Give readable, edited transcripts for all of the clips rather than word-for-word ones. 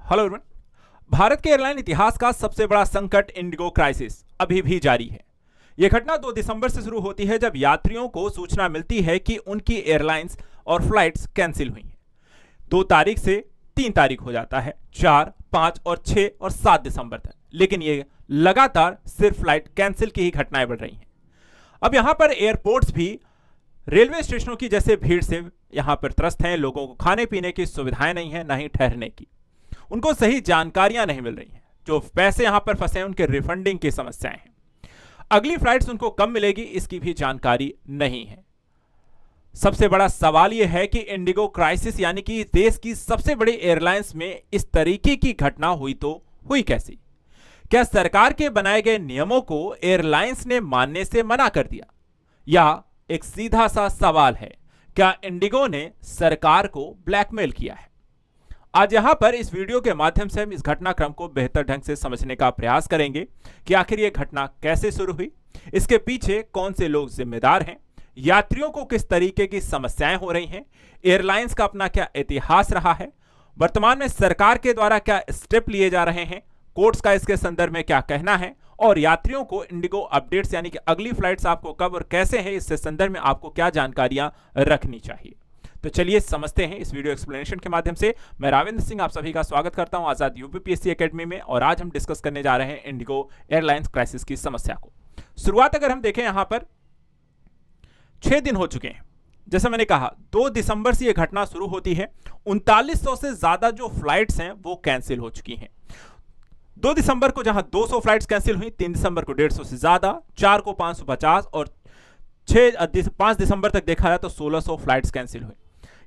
Hello everyone. Bharat के airline इतिहास का सबसे बड़ा संकट इंडिगो क्राइसिस अभी भी जारी है। यह घटना 2 दिसंबर से शुरू होती है, जब यात्रियों को सूचना मिलती है कि उनकी एयरलाइंस और फ्लाइट्स कैंसिल हुई हैं। 2 तारीख से 3 तारीख हो जाता है, 4, 5 और 6 और 7 दिसंबर तक, लेकिन ये लगातार सिर्फ फ्लाइट कैंसिल की ही घटनाएं बढ़ रही हैं। अब यहां पर एयरपोर्ट्स भी रेलवे स्टेशनों की जैसे भीड़ से यहां पर त्रस्त हैं। लोगों को खाने पीने की सुविधाएं नहीं है, ना ही ठहरने की। उनको सही जानकारियां नहीं मिल रही हैं। जो पैसे यहां पर फंसे हैं उनके रिफंडिंग की समस्याएं हैं। अगली फ्लाइट्स उनको कब मिलेगी इसकी भी जानकारी नहीं है। सबसे बड़ा सवाल यह है कि इंडिगो क्राइसिस यानी कि देश की सबसे बड़ी एयरलाइंस में इस तरीके की घटना हुई तो हुई कैसी? क्या सरकार के बनाए गए नियमों को एयरलाइंस ने मानने से मना कर दिया, या एक सीधा सा सवाल है, क्या इंडिगो ने सरकार को ब्लैकमेल किया है? आज यहां पर इस वीडियो के माध्यम से हम इस घटनाक्रम को बेहतर ढंग से समझने का प्रयास करेंगे कि आखिर यह घटना कैसे शुरू हुई, इसके पीछे कौन से लोग जिम्मेदार हैं, यात्रियों को किस तरीके की समस्याएं हो रही हैं, एयरलाइंस का अपना क्या इतिहास रहा है, वर्तमान में सरकार के द्वारा क्या स्टेप लिए जा रहे हैं, कोर्ट्स का इसके संदर्भ में क्या कहना है, और यात्रियों को इंडिगो अपडेट्स यानी कि अगली फ्लाइट्स आपको कब और कैसे है, इससे संदर्भ में आपको क्या जानकारियां रखनी चाहिए। तो चलिए समझते हैं इस वीडियो एक्सप्लेनेशन के माध्यम से। मैं राविंद्र सिंह आप सभी का स्वागत करता हूं आजाद यूपीपीएससी एकेडमी में, और आज हम डिस्कस करने जा रहे हैं इंडिगो एयरलाइंस क्राइसिस की समस्या को। शुरुआत अगर हम देखें, यहां पर 6 दिन हो चुके हैं। जैसे मैंने कहा, 2 दिसंबर से यह घटना शुरू होती है। 3900 से ज्यादा जो फ्लाइट्स हैं वो कैंसिल हो चुकी हैं। 2 दिसंबर को जहां 200 फ्लाइट्स कैंसिल हुई, 3 दिसंबर को 150 से ज्यादा, 4 को 550 और 5 दिसंबर तक देखा जाए तो 1600 फ्लाइट्स कैंसिल हुई।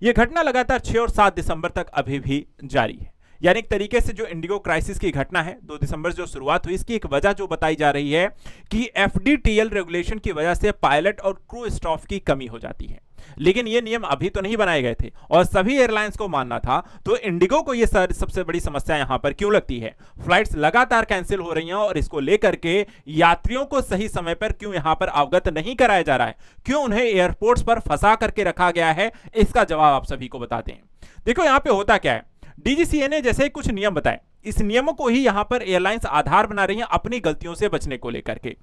यह घटना लगातार 6 और 7 दिसंबर तक अभी भी जारी है। यानी एक तरीके से जो इंडिगो क्राइसिस की घटना है, 2 दिसंबर जो शुरुआत हुई, इसकी एक वजह जो बताई जा रही है कि एफडीटीएल रेगुलेशन की वजह से पायलट और क्रू स्टाफ की कमी हो जाती है। लेकिन ये नियम अभी तो नहीं बनाए गए थे और सभी एयरलाइंस को मानना था, तो इंडिगो को ये सबसे बड़ी समस्या यहां पर क्यों लगती है? फ्लाइट्स लगातार कैंसिल हो रही हैं और इसको लेकर के यात्रियों को सही समय पर क्यों यहां पर अवगत नहीं कराया जा रहा है, क्यों उन्हें एयरपोर्ट्स पर फंसा करके रखा गया है, इसका जवाब आप सभी को बताते हैं। देखो यहां पे होता क्या है, डीजीसीए ने जैसे ही कुछ नियम बताए, इस नियमों को ही यहां पर एयरलाइंस आधार बना रही हैं अपनी गलतियों से बचने को लेकर के।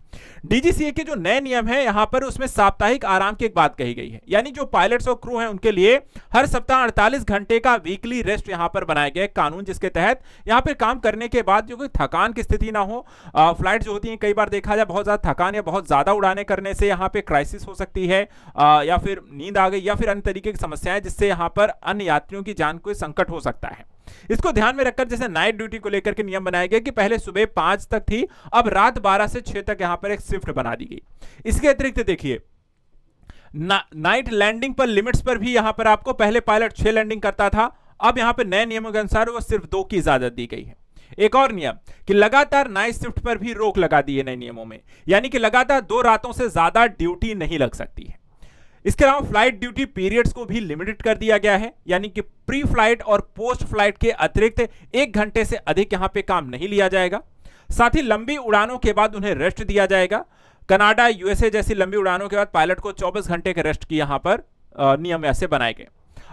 डीजीसीए के जो नए नियम है, यहां पर उसमें साप्ताहिक आराम की एक बात कही गई है। यानी जो पायलट्स और क्रू हैं उनके लिए हर सप्ताह 48 घंटे का वीकली रेस्ट यहां पर बनाया गया कानून, जिसके तहत यहां पर काम करने के बाद जो कोई थकान की स्थिति ना हो। फ्लाइट जो होती है, कई बार देखा जाए बहुत ज्यादा थकान या बहुत ज्यादा उड़ाने करने से यहां पर क्राइसिस हो सकती है, या फिर नींद आ गई या फिर अन्य तरीके की समस्याएं, जिससे यहां पर अन्य यात्रियों की जान को संकट हो सकता है। इसको ध्यान में रखकर जैसे नाइट ड्यूटी को लेकर के नियम बनाए गए कि पहले सुबह 5 तक थी, अब रात 12 से 6 तक यहां पर एक शिफ्ट बना दी गई। इसके अतिरिक्त देखिए, नाइट लैंडिंग पर लिमिट्स पर भी यहां पर आपको पहले पायलट 6 लैंडिंग करता था, अब यहां पर नए नियमों के अनुसार वो सिर्फ 2 की इजाजत दी गई है। एक और नियम कि लगातार नाइट शिफ्ट पर भी रोक लगा दी है नए नियमों में, यानी कि लगातार 2 रातों से ज्यादा ड्यूटी नहीं लग सकती है। इसके अलावा फ्लाइट ड्यूटी पीरियड्स को भी लिमिटेड कर दिया गया है, यानी कि प्री फ्लाइट और पोस्ट फ्लाइट के अतिरिक्त 1 घंटे से अधिक यहां पे काम नहीं लिया जाएगा। साथ ही लंबी उड़ानों के बाद उन्हें रेस्ट दिया जाएगा। कनाडा, यूएसए जैसी लंबी उड़ानों के बाद पायलट को 24 घंटे के रेस्ट की यहां पर नियम ऐसे बनाए गए।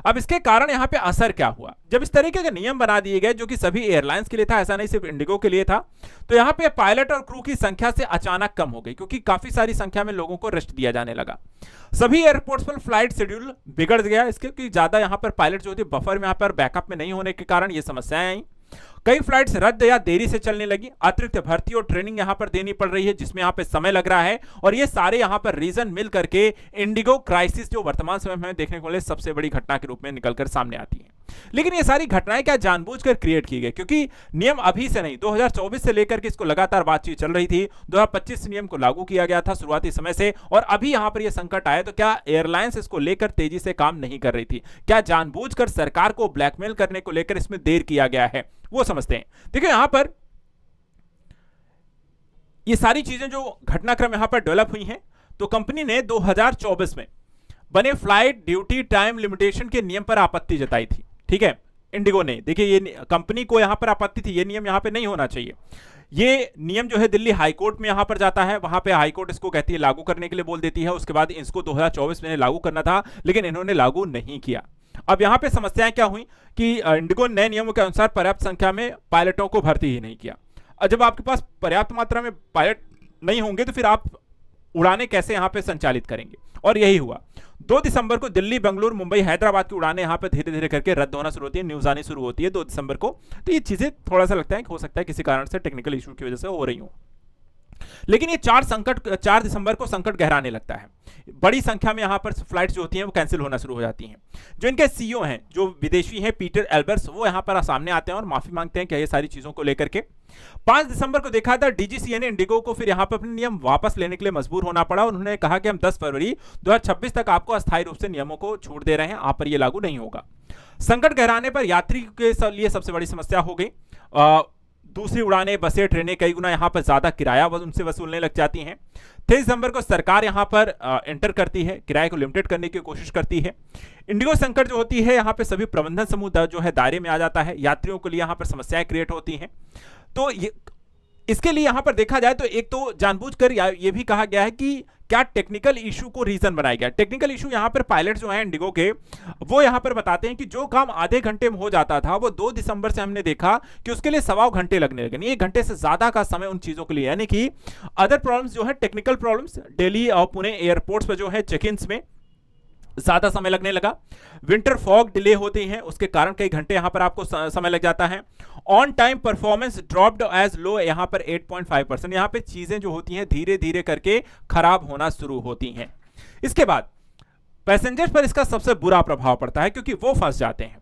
अब इसके कारण यहां पे असर क्या हुआ? जब इस तरीके के नियम बना दिए गए, जो कि सभी एयरलाइंस के लिए था, ऐसा नहीं सिर्फ इंडिगो के लिए था, तो यहां पे पायलट और क्रू की संख्या से अचानक कम हो गई, क्योंकि काफी सारी संख्या में लोगों को रेस्ट दिया जाने लगा। सभी एयरपोर्ट्स पर फ्लाइट शेड्यूल बिगड़ गया, इसके कि ज्यादा यहां पर पायलट जो थी बफर में यहां पर बैकअप में नहीं होने के कारण ये समस्याएं आई। कई फ्लाइट्स रद्द या देरी से चलने लगी। अतिरिक्त भर्ती और ट्रेनिंग यहां पर देनी पड़ रही है, जिसमें यहां पे समय लग रहा है, और ये सारे यहां पर रीजन मिल करके इंडिगो क्राइसिस जो वर्तमान समय में देखने को मिले सबसे बड़ी घटना के रूप में निकलकर सामने आती है। लेकिन ये सारी घटनाएं क्या जानबूझकर क्रिएट की गई? क्योंकि नियम अभी से नहीं, 2024 से लेकर के इसको लगातार बातचीत चल रही थी। 2025 नियम को लागू किया गया था शुरुआती समय से, और अभी यहां पर यह संकट आया, तो क्या एयरलाइंस इसको लेकर तेजी से काम नहीं कर रही थी? क्या जानबूझकर सरकार को ब्लैकमेल करने को लेकर इसमें देर किया गया है? वो समझते हैं। देखिए यहां पर ये सारी चीजें जो घटनाक्रम यहां पर डेवलप हुई हैं, तो कंपनी ने 2024 में बने फ्लाइट ड्यूटी टाइम लिमिटेशन के नियम पर आपत्ति जताई थी। ठीक है, इंडिगो ने, देखिए ये कंपनी को यहां पर आपत्ति थी, ये नियम यहां पे नहीं होना चाहिए। ये नियम जो है दिल्ली हाईकोर्ट में यहां पर जाता है, वहां पे हाईकोर्ट इसको कहती है लागू करने के लिए बोल देती है। उसके बाद इसको 2024 में लागू करना था, लेकिन इन्होंने लागू नहीं किया। अब यहां पे समस्याएं क्या हुई कि इंडिगो नए नियमों के अनुसार पर्याप्त संख्या में पायलटों को भर्ती ही नहीं किया। और जब आपके पास पर्याप्त मात्रा में पायलट नहीं होंगे तो फिर आप उड़ानें कैसे यहां पे संचालित करेंगे, और यही हुआ। 2 दिसंबर को दिल्ली, बेंगलुरु, मुंबई, हैदराबाद की उड़ानें यहां पे धीरे धीरे करके रद्द होना शुरू होती है, न्यूज आनी शुरू होती है 2 दिसंबर को। तो ये चीजें थोड़ा सा लगता है कि हो सकता है किसी कारण से टेक्निकल इशू की वजह से हो रही हो, लेकिन ये 4 दिसंबर को संकट गहराने लगता है। बड़ी संख्या में यहां पर फ्लाइट्स जो होती हैं वो कैंसिल होना शुरू हो जाती हैं। जो इनके सीईओ हैं, जो विदेशी हैं, पीटर एल्बर्स, वो यहां पर सामने आते हैं और माफी मांगते हैं कि ये सारी चीजों को लेकर के। 5 दिसंबर को देखा था डीजीसीए ने इंडिगो को फिर यहां पर अपने नियम वापस लेने के लिए मजबूर होना पड़ा। उन्होंने कहा कि हम 10 फरवरी 2026 तक आपको अस्थायी रूप से नियमों को छूट दे रहे हैं, आप पर ये लागू नहीं होगा। संकट गहराने पर यात्री के लिए सबसे बड़ी समस्या हो गई। दूसरी उड़ानें, बसें, ट्रेनें कई गुना यहां पर ज्यादा किराया उनसे वसूलने लग जाती हैं। 23 दिसंबर को सरकार यहां पर एंटर करती है, किराए को लिमिटेड करने की कोशिश करती है। इंडिगो संकट जो होती है यहां पे सभी प्रबंधन समूह जो है दायरे में आ जाता है, यात्रियों के लिए यहां पर समस्याएं क्रिएट होती हैं। तो इसके लिए यहां पर देखा जाए तो एक तो जानबूझकर ये भी कहा गया है कि क्या टेक्निकल इशू को रीजन बनाया गया। टेक्निकल इशू यहां पर पायलट जो हैं इंडिगो के, वो यहां पर बताते हैं कि जो काम आधे घंटे में हो जाता था वो 2 दिसंबर से हमने देखा कि उसके लिए 1.25 घंटे लगने लगे, 1 घंटे से ज्यादा का समय उन चीजों के लिए। यानी कि अदर प्रॉब्लम्स जो है, टेक्निकल प्रॉब्लम्स, दिल्ली और पुणे एयरपोर्ट्स पर जो है चेक इन में ज्यादा समय लगने लगा। विंटर फॉग डिले होती है, उसके कारण कई घंटे यहां पर आपको समय लग जाता है। On time performance dropped as low, यहां पर 8.5%। यहां पे चीजें जो होती हैं धीरे धीरे करके खराब होना शुरू होती हैं। इसके बाद पैसेंजर्स पर इसका सबसे बुरा प्रभाव पड़ता है क्योंकि वो फंस जाते हैं।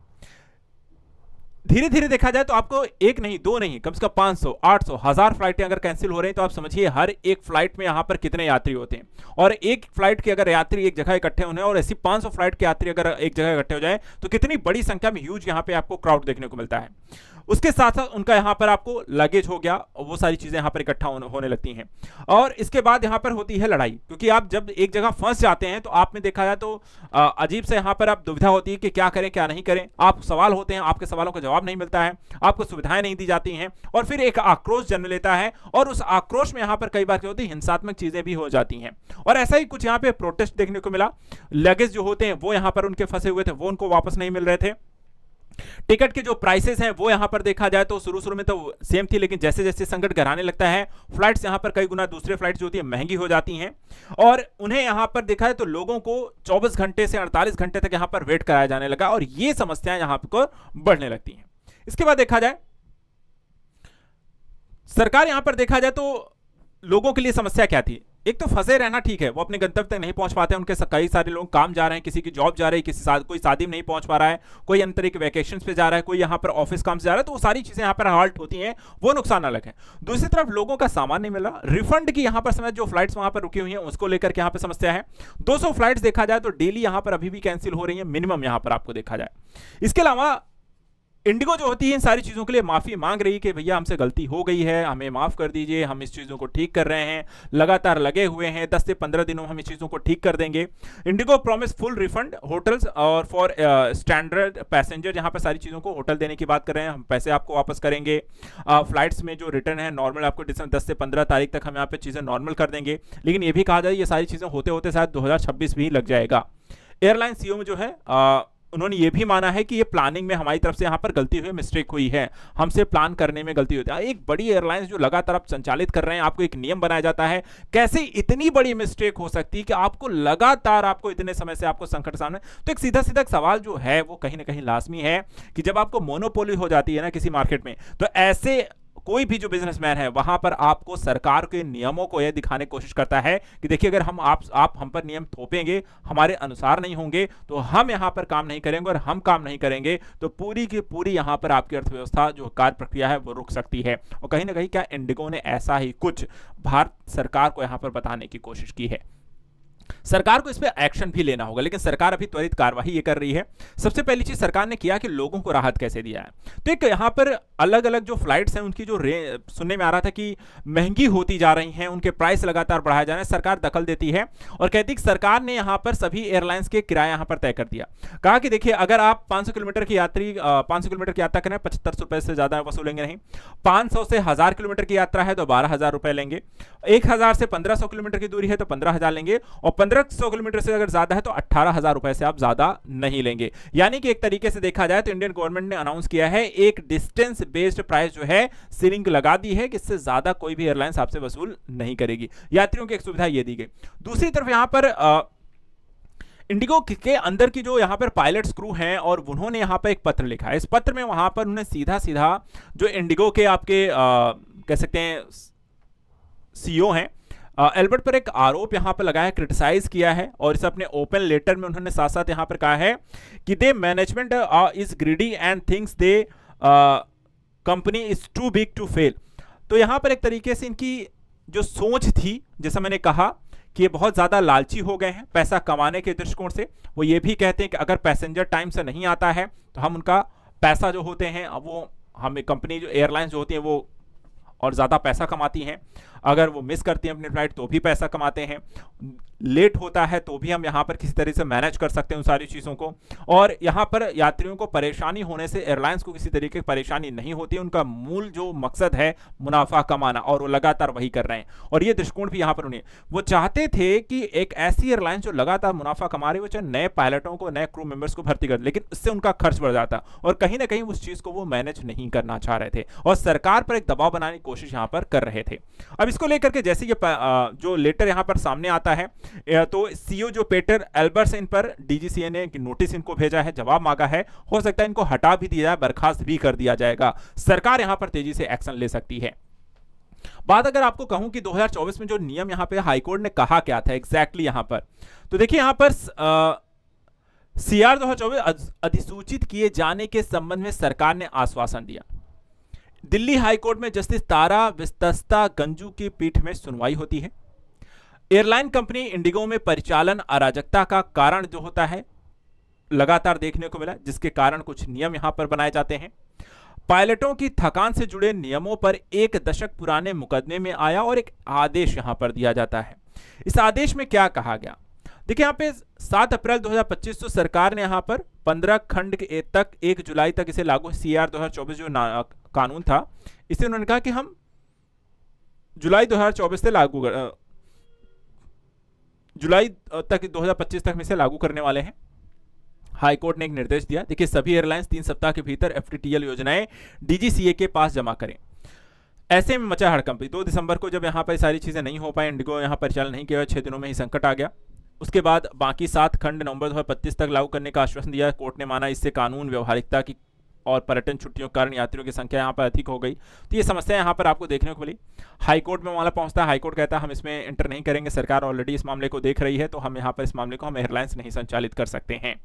धीरे धीरे देखा जाए तो आपको एक नहीं, 2 नहीं, कम से कम 500, 800, 1000 फ्लाइटें अगर कैंसिल हो रही हैं तो आप समझिए हर एक फ्लाइट में यहां पर कितने यात्री होते हैं। और एक फ्लाइट के अगर यात्री एक जगह इकट्ठे होने और ऐसी 500 फ्लाइट के यात्री अगर एक जगह इकट्ठे हो जाए तो कितनी बड़ी संख्या में ह्यूज यहां पे आपको क्राउड देखने को मिलता है। उसके साथ साथ उनका यहां पर आपको लगेज हो गया, वो सारी चीजें यहां पर इकट्ठा होने लगती हैं। और इसके बाद यहां पर होती है लड़ाई, क्योंकि आप जब एक जगह फंस जाते हैं तो आप में देखा जाए तो अजीब से यहां पर आप दुविधा होती है कि क्या करें क्या नहीं करें। आप सवाल होते हैं, आपके सवालों का जवाब नहीं मिलता है, आपको सुविधाएं नहीं दी जाती हैं, और फिर एक आक्रोश जन्म लेता है। और उस आक्रोश में यहां पर कई बार क्या होती है, हिंसात्मक चीजें भी हो जाती हैं। और ऐसा ही कुछ यहां पे प्रोटेस्ट देखने को मिला। लगेज जो होते हैं वो यहां पर उनके फंसे हुए थे, वो उनको वापस नहीं मिल रहे थे। टिकट के जो प्राइसेस हैं वो यहां पर देखा जाए तो शुरू में तो सेम थी, लेकिन जैसे जैसे संकट गहराने लगता है फ्लाइट्स यहां पर कई गुना दूसरे फ्लाइट्स जो होती है महंगी हो जाती हैं। और उन्हें यहां पर देखा जाए तो लोगों को 24 घंटे से 48 घंटे तक यहां पर वेट कराया जाने लगा, और ये समस्याएं यहां पर बढ़ने लगती हैं। इसके बाद देखा जाए सरकार यहां पर देखा जाए तो लोगों के लिए समस्या क्या थी। एक तो फंसे रहना ठीक है, वो अपने गंतव्य तक नहीं पहुंच पाते हैं, उनके कई सारे लोग काम जा रहे हैं, किसी की जॉब जा रही है, कोई शादी में नहीं पहुंच पा रहा है, कोई अन्य तरह के वैकेशन पे जा रहा है, कोई यहां पर ऑफिस काम से जा रहा है, तो वो सारी चीजें यहां पर हाल्ट होती हैं, वो नुकसान अलग है। दूसरी तरफ लोगों का सामान नहीं मिल रहा, रिफंड की यहां पर समय जो फ्लाइट्स वहां पर रुकी हुई हैं उसको लेकर के यहां पर समस्या है। 200 फ्लाइट्स देखा जाए तो डेली यहां पर अभी भी कैंसिल हो रही है, मिनिमम यहां पर आपको देखा जाए। इसके अलावा इंडिगो जो होती है इन सारी चीज़ों के लिए माफ़ी मांग रही है कि भैया हमसे गलती हो गई है, हमें माफ़ कर दीजिए, हम इस चीज़ों को ठीक कर रहे हैं, लगातार लगे हुए हैं, 10 से 15 दिनों में हम इस चीज़ों को ठीक कर देंगे। Indigo promise full refund hotels और फॉर स्टैंडर्ड पैसेंजर, यहाँ पर सारी चीज़ों को होटल देने की बात कर रहे हैं, हम पैसे आपको वापस करेंगे। फ्लाइट्स में जो रिटर्न है नॉर्मल आपको 10 से 15 तारीख तक हम यहाँ पर चीज़ें नॉर्मल कर देंगे। लेकिन ये भी कहा जाए ये सारी चीज़ें होते होते शायद 2026 भी लग जाएगा। एयरलाइन सीईओ में जो है उन्होंने ये भी माना है कि ये प्लानिंग में हमारी तरफ से यहाँ पर गलती हुई, मिस्टेक हुई है, हमसे प्लान करने में गलती होती है। एक बड़ी एयरलाइंस जो लगातार आप संचालित कर रहे हैं, आपको एक नियम बनाया जाता है, कैसे इतनी बड़ी मिस्टेक हो सकती है कि आपको लगातार आपको इतने समय से आपको संकट सामने। तो एक सीधा सीधा सवाल जो है वो कहीं ना कहीं लाजमी है कि जब आपको मोनोपोली हो जाती है ना किसी मार्केट में, तो ऐसे कोई भी जो बिजनेसमैन है वहां पर आपको सरकार के नियमों को यह दिखाने की कोशिश करता है कि देखिए अगर आप हम पर नियम थोपेंगे, हमारे अनुसार नहीं होंगे, तो हम यहां पर काम नहीं करेंगे, और हम काम नहीं करेंगे तो पूरी की पूरी यहां पर आपकी अर्थव्यवस्था जो कार्य प्रक्रिया है वो रुक सकती है। और कहीं ना कहीं क्या इंडिगो ने ऐसा ही कुछ भारत सरकार को यहां पर बताने की कोशिश की है। सरकार को इस पे एक्शन भी लेना होगा, लेकिन सरकार अभी त्वरित कार्रवाई ये कर रही है। सबसे पहली चीज सरकार ने किया कि लोगों को राहत कैसे दिया है। तो एक यहाँ पर अलग अलग जो फ्लाइट्स हैं उनकी जो सुनने में आ रहा था कि महंगी होती जा रही हैं, उनके प्राइस लगातार बढ़ाए जा रहे हैं, सरकार दखल देती है और कहती है कि सरकार ने यहाँ पर सभी एयरलाइंस के किराया यहाँ पर तय कर दिया। कहा कि देखिए अगर आप 500 किलोमीटर की 500 किलोमीटर की यात्रा करें 75 रुपए से ज्यादा वसूलेंगे नहीं, 500 से 1000 किलोमीटर की यात्रा है तो 12,000 रुपए लेंगे, 1000 से 1500 किलोमीटर की दूरी है तो 15,000 लेंगे, और 1500 किलोमीटर से अगर ज्यादा है तो 18,000 रुपए से आप ज्यादा नहीं लेंगे। यानी कि एक तरीके से देखा जाए तो इंडियन गवर्नमेंट ने अनाउंस किया है एक डिस्टेंस बेस्ड प्राइस जो है सीलिंग लगा दी है कि इससे ज्यादा कोई भी एयरलाइंस आपसे वसूल नहीं करेगी। यात्रियों की एक सुविधा ये दी गई। दूसरी तरफ यहां पर इंडिगो के अंदर की जो यहां पर पायलट्स क्रू हैं और उन्होंने यहां पर एक पत्र लिखा है। इस पत्र में वहां पर उन्होंने सीधा सीधा जो इंडिगो के आपके कह सकते हैं सीईओ हैं एल्बर्ट पर एक आरोप यहां पर लगाया, क्रिटिसाइज किया है और इसे अपने ओपन लेटर में उन्होंने साथ साथ यहां पर कहा है कि the management is greedy and thinks the company is too big to fail. तो यहां पर एक तरीके से इनकी जो सोच थी, जैसा मैंने कहा कि ये बहुत ज्यादा लालची हो गए हैं पैसा कमाने के दृष्टिकोण से। वो ये भी कहते हैं कि अगर पैसेंजर टाइम से नहीं आता है तो हम उनका पैसा जो होते हैं वो हमें कंपनी जो एयरलाइंस जो होती है वो और ज़्यादा पैसा कमाती हैं। अगर वो मिस करती हैं अपनी फ्लाइट तो भी पैसा कमाते हैं, लेट होता है तो भी हम यहाँ पर किसी तरह से मैनेज कर सकते हैं उन सारी चीज़ों को। और यहाँ पर यात्रियों को परेशानी होने से एयरलाइंस को किसी तरीके की परेशानी नहीं होती है। उनका मूल जो मकसद है मुनाफा कमाना और वो लगातार वही कर रहे हैं। और ये दृष्टिकोण भी यहाँ पर उन्हें वो चाहते थे कि एक ऐसी एयरलाइंस जो लगातार मुनाफा कमा रही हो, चाहे नए पायलटों को नए क्रू मेंबर्स को भर्ती कर, लेकिन इससे उनका खर्च बढ़ जाता और कहीं ना कहीं उस चीज़ को वो मैनेज नहीं करना चाह रहे थे और सरकार पर एक दबाव बनाने की कोशिश यहाँ पर कर रहे थे। अब इसको लेकर के जैसे ये जो लेटर यहाँ पर सामने आता है तो सीईओ जो पीटर एल्बर्ट्स इन पर डीजीसीए ने नोटिस इनको भेजा है, जवाब मांगा है। हो सकता है इनको हटा भी दिया जाए, बर्खास्त भी कर दिया जाएगा। सरकार यहां पर तेजी से एक्शन ले सकती है। बात अगर आपको कहूं कि 2024 में जो नियम यहां पे हाईकोर्ट ने कहा क्या था एग्जैक्टली यहां पर, तो देखिए यहां पर सीआर 2024 अधिसूचित किए जाने के संबंध में सरकार ने आश्वासन दिया। दिल्ली हाईकोर्ट में जस्टिस तारा विस्तस्ता गंजू की पीठ में सुनवाई होती है। एयरलाइन कंपनी इंडिगो में परिचालन अराजकता का कारण जो होता है लगातार देखने को मिला, जिसके कारण कुछ नियम यहां पर बनाए जाते हैं। पायलटों की थकान से जुड़े नियमों पर 1 दशक पुराने मुकदमे में आया और एक आदेश यहां पर दिया जाता है। इस आदेश में क्या कहा गया, देखिए यहां पे 7 अप्रैल 2025 तो सरकार ने यहां पर 15 खंड तक 1 जुलाई तक इसे लागू, सीआर 2024 जो कानून था इसे उन्होंने कहा कि हम जुलाई 2024 से लागू जुलाई तक 2025 तक में से लागू करने वाले हैं। हाईकोर्ट ने एक निर्देश दिया, देखिए सभी एयरलाइंस 3 सप्ताह के भीतर एफटीटीएल योजनाएं डीजीसीए के पास जमा करें। ऐसे में मचा हड़कंप। 2 दिसंबर को जब यहां पर सारी चीजें नहीं हो पाई, इंडिगो यहां परिचालन नहीं किया, 6 दिनों में ही संकट आ गया। उसके बाद बाकी 7 खंड नवंबर 2025 तक लागू करने का आश्वासन दिया। कोर्ट ने माना इससे कानून व्यवहारिकता की और पर्यटन छुट्टियों के कारण यात्रियों की संख्या यहाँ पर अधिक हो गई। तो ये समस्या यहाँ पर आपको देखने को मिली। हाईकोर्ट में मामला पहुंचता है, हाईकोर्ट कहता है हम इसमें एंटर नहीं करेंगे, सरकार ऑलरेडी इस मामले को देख रही है, तो हम यहाँ पर इस मामले को हम एयरलाइंस नहीं संचालित कर सकते हैं।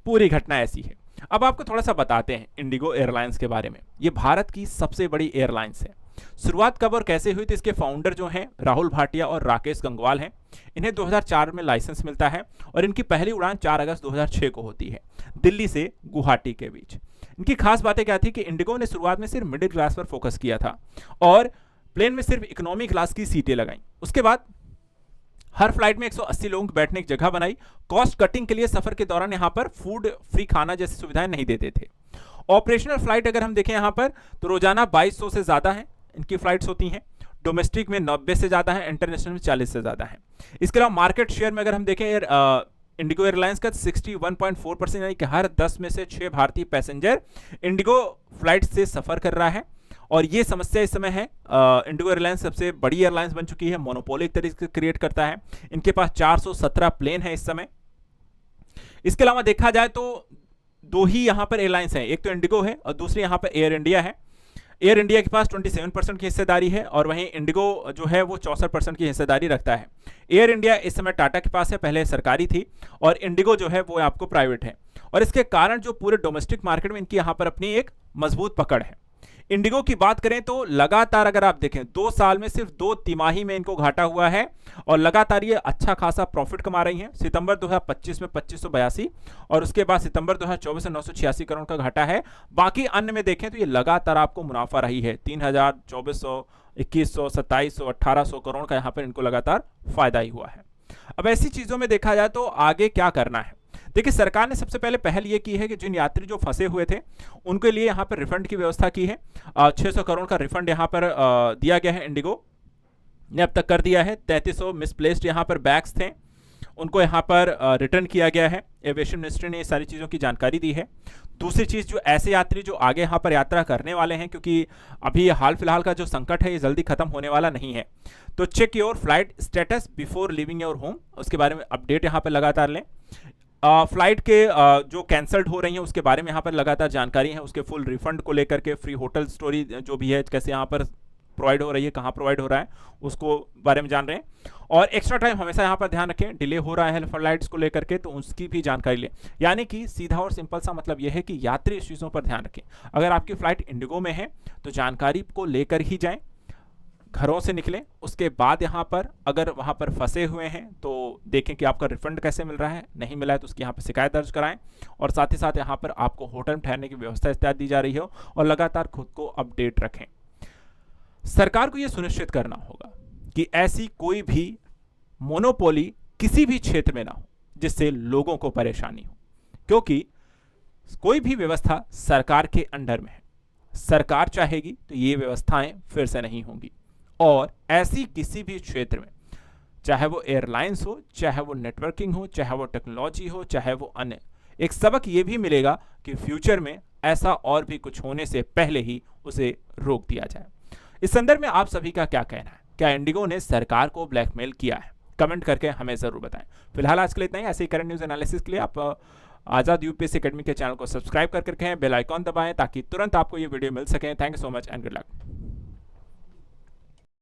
पूरी घटना ऐसी है। अब आपको थोड़ा सा बताते हैं इंडिगो एयरलाइंस के बारे में। ये भारत की सबसे बड़ी एयरलाइंस है। शुरुआत कब और कैसे हुई, तो इसके फाउंडर जो हैं राहुल भाटिया और राकेश गंगवाल हैं। इन्हें 2004 में लाइसेंस मिलता है और इनकी पहली उड़ान 4 अगस्त 2006 को होती है दिल्ली से गुवाहाटी के बीच। इनकी खास बातें क्या थी कि इंडिगो ने शुरुआत में सिर्फ मिडिल क्लास पर फोकस किया था और प्लेन में सिर्फ इकोनॉमी क्लास की सीटें लगाई। उसके बाद हर फ्लाइट में 180 लोगों की बैठने की जगह बनाई। कॉस्ट कटिंग के लिए सफर के दौरान यहां पर फूड फ्री खाना जैसी सुविधाएं नहीं देते थे। ऑपरेशनल फ्लाइट अगर हम देखें यहां पर तो रोजाना 2200 से ज्यादा है इनकी फ्लाइट्स होती हैं। डोमेस्टिक में 90 से ज्यादा है, इंटरनेशनल में 40 से ज्यादा है। इसके अलावा मार्केट शेयर में अगर हम देखें इंडिगो एयरलाइंस का 61.4% यानी कि हर 10 में से 6 भारतीय पैसेंजर इंडिगो फ्लाइट से सफर कर रहा है। और ये समस्या इस समय है, इंडिगो एयरलाइंस सबसे बड़ी एयरलाइंस बन चुकी है, मोनोपोली एक तरीके से क्रिएट करता है। इनके पास 417 प्लेन है इस समय। इसके अलावा देखा जाए तो 2 ही यहां पर एयरलाइंस है, एक तो इंडिगो है और दूसरी यहां पर एयर इंडिया है। एयर इंडिया के पास 27% की हिस्सेदारी है और वहीं इंडिगो जो है वो 64% की हिस्सेदारी रखता है। एयर इंडिया इस समय टाटा के पास है, पहले सरकारी थी, और इंडिगो जो है वो आपको प्राइवेट है। और इसके कारण जो पूरे डोमेस्टिक मार्केट में इनकी यहाँ पर अपनी एक मजबूत पकड़ है। इंडिगो की बात करें तो लगातार अगर आप देखें 2 साल में सिर्फ 2 तिमाही में इनको घाटा हुआ है और लगातार ये अच्छा खासा प्रॉफिट कमा रही हैं। सितंबर 2025 में 2582 और उसके बाद सितंबर 2024 में 986 करोड़ का घाटा है। बाकी अन्य में देखें तो ये लगातार आपको मुनाफा रही है। 3000, 2400, 2100, 2700, 1800 करोड़ का यहाँ पर इनको लगातार फायदा ही हुआ है। अब ऐसी चीजों में देखा जाए तो आगे क्या करना है, देखिए सरकार ने सबसे पहले पहल ये की है कि जिन यात्री जो फंसे हुए थे उनके लिए यहाँ पर रिफंड की व्यवस्था की है। 600 करोड़ का रिफंड यहाँ पर दिया गया है। इंडिगो ने अब तक कर दिया है। 3300 मिसप्लेस्ड यहाँ पर बैग्स थे उनको यहाँ पर रिटर्न किया गया है। एविएशन मिनिस्ट्री ने ये सारी चीज़ों की जानकारी दी है। दूसरी चीज़, जो ऐसे यात्री जो आगे यहाँ पर यात्रा करने वाले हैं, क्योंकि अभी हाल फिलहाल का जो संकट है ये जल्दी खत्म होने वाला नहीं है, तो check your flight status before leaving your home, उसके बारे में अपडेट यहाँ पर लगातार लें। फ्लाइट के जो कैंसल्ड हो रही हैं उसके बारे में यहाँ पर लगातार जानकारी है, उसके फुल रिफंड को लेकर के, फ्री होटल स्टोरी जो भी है कैसे यहाँ पर प्रोवाइड हो रही है, कहाँ प्रोवाइड हो रहा है, उसको बारे में जान रहे हैं। और एक्स्ट्रा टाइम हमेशा यहाँ पर ध्यान रखें, डिले हो रहा है फ्लाइट्स को लेकर के तो उसकी भी जानकारी लें। यानी कि सीधा और सिंपल सा मतलब यह है कि यात्री इस चीज़ों पर ध्यान रखें। अगर आपकी फ्लाइट इंडिगो में है तो जानकारी को लेकर ही जाएं, घरों से निकलें। उसके बाद यहाँ पर अगर वहाँ पर फंसे हुए हैं तो देखें कि आपका रिफंड कैसे मिल रहा है, नहीं मिला है तो उसकी यहाँ पर शिकायत दर्ज कराएं। और साथ ही साथ यहाँ पर आपको होटल में ठहरने की व्यवस्था इत्यादि दी जा रही हो, और लगातार खुद को अपडेट रखें। सरकार को यह सुनिश्चित करना होगा कि ऐसी कोई भी मोनोपोली किसी भी क्षेत्र में ना हो जिससे लोगों को परेशानी हो, क्योंकि कोई भी व्यवस्था सरकार के अंडर में है। सरकार चाहेगी तो ये व्यवस्थाएं फिर से नहीं होंगी। और ऐसी किसी भी क्षेत्र में, चाहे वो एयरलाइंस हो, चाहे वो नेटवर्किंग हो, चाहे वो टेक्नोलॉजी हो, चाहे वो अन्य, एक सबक ये भी मिलेगा कि फ्यूचर में ऐसा और भी कुछ होने से पहले ही उसे रोक दिया जाए। इस संदर्भ में आप सभी का क्या कहना है? क्या इंडिगो ने सरकार को ब्लैकमेल किया है? कमेंट करके हमें जरूर बताएं। फिलहाल आज के लिए इतना ही। ऐसे ही करंट न्यूज एनालिसिस के लिए आप आजाद यूपीएससी एकेडमी के चैनल को सब्सक्राइब करके रखें, बेल आइकॉन दबाएं ताकि तुरंत आपको ये वीडियो मिल सके। Thank you so much and good luck.